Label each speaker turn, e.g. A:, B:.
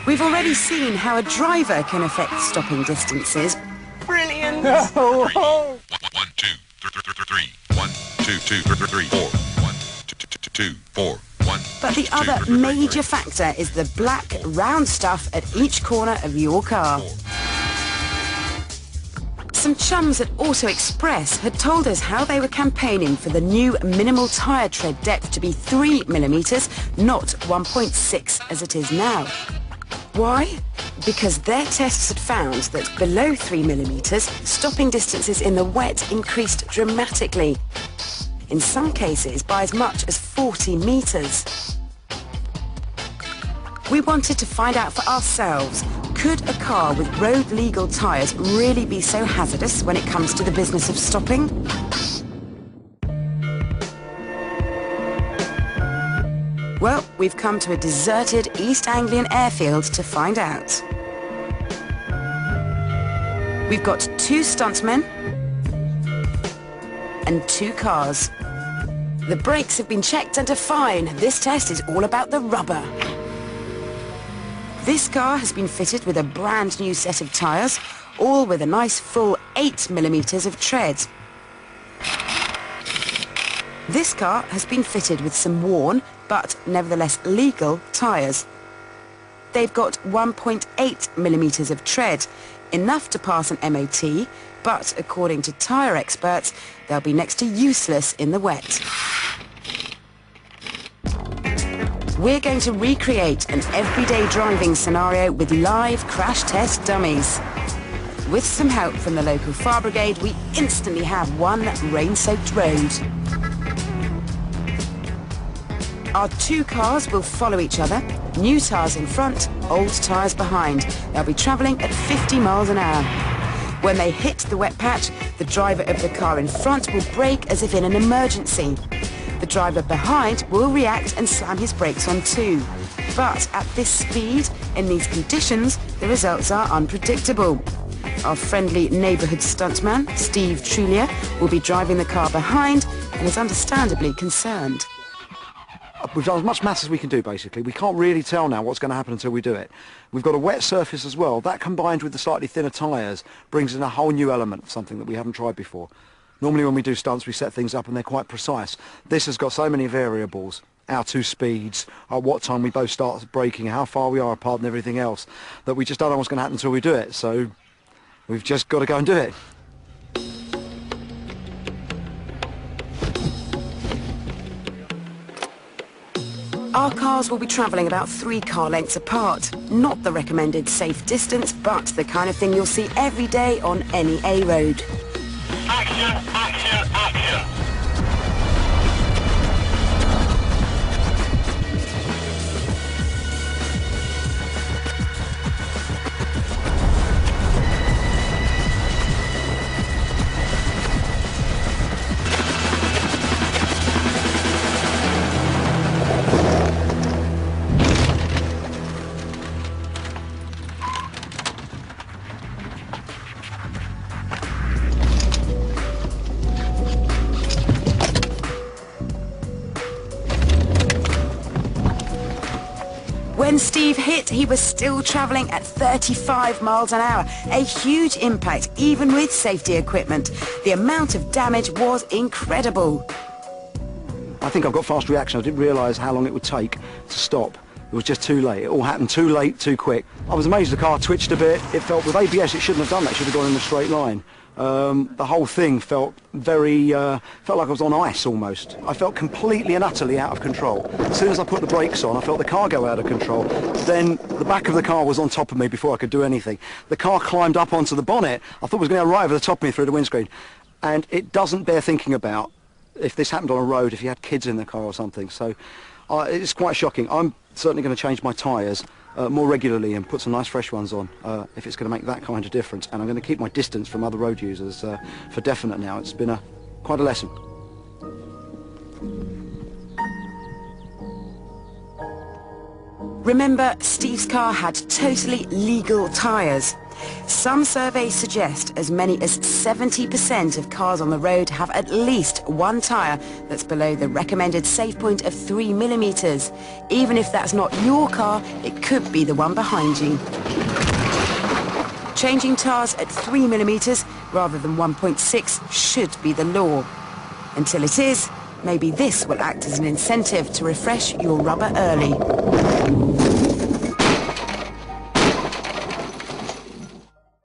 A: We've already seen how a driver can affect stopping distances. Brilliant!
B: Oh, oh.
C: 1, 2, 3, 1, 2, 3, 4, 1, 2, 4, 1.
A: But the other major factor is the black, round stuff at each corner of your car. Some chums at Auto Express had told us how they were campaigning for the new minimal tyre tread depth to be 3mm, not 1.6 as it is now. Why? Because their tests had found that below 3mm, stopping distances in the wet increased dramatically. In some cases by as much as 40 metres. We wanted to find out for ourselves, could a car with road-legal tyres really be so hazardous when it comes to the business of stopping? Well, we've come to a deserted East Anglian airfield to find out. We've got 2 stuntmen and 2 cars. The brakes have been checked and are fine. This test is all about the rubber. This car has been fitted with a brand new set of tyres, all with a nice full 8mm of tread. This car has been fitted with some worn, but nevertheless legal, tyres. They've got 1.8mm of tread, enough to pass an MOT, but according to tyre experts, they'll be next to useless in the wet. We're going to recreate an everyday driving scenario with live crash test dummies. With some help from the local fire brigade, we instantly have one rain-soaked road. Our 2 cars will follow each other, new tyres in front, old tyres behind. They'll be travelling at 50 miles an hour. When they hit the wet patch, the driver of the car in front will brake as if in an emergency. The driver behind will react and slam his brakes on too. But at this speed, in these conditions, the results are unpredictable. Our friendly neighbourhood stuntman, Steve Trulia, will be driving the car behind and is understandably concerned.
B: We've done as much maths as we can do, basically. We can't really tell now what's going to happen until we do it. We've got a wet surface as well. That combined with the slightly thinner tyres brings in a whole new element of something that we haven't tried before. Normally when we do stunts we set things up and they're quite precise. This has got so many variables. Our 2 speeds, at what time we both start braking, how far we are apart and everything else, that we just don't know what's going to happen until we do it. So we've just got to go and do it.
A: Our cars will be travelling about 3 car lengths apart. Not the recommended safe distance, but the kind of thing you'll see every day on any A road.
C: Action, action, action.
A: When Steve hit, he was still travelling at 35 miles an hour. A huge impact, even with safety equipment. The amount of damage was incredible.
B: I think I've got fast reaction. I didn't realise how long it would take to stop. It was just too late. It all happened too late, too quick. I was amazed the car twitched a bit. It felt, with ABS, it shouldn't have done that. It should have gone in a straight line. The whole thing felt very, felt like I was on ice almost. I felt completely and utterly out of control. As soon as I put the brakes on, I felt the car go out of control. Then the back of the car was on top of me before I could do anything. The car climbed up onto the bonnet. I thought it was going to go right over the top of me through the windscreen. And it doesn't bear thinking about if this happened on a road, if you had kids in the car or something. So it's quite shocking. I'm certainly going to change my tyres more regularly and put some nice fresh ones on if it's going to make that kind of difference. And I'm going to keep my distance from other road users for definite now. It's been quite a lesson.
A: Remember, Steve's car had totally legal tyres. Some surveys suggest as many as 70% of cars on the road have at least one tyre that's below the recommended safe point of 3mm. Even if that's not your car, it could be the one behind you. Changing tyres at 3mm rather than 1.6 should be the law. Until it is, maybe this will act as an incentive to refresh your rubber early.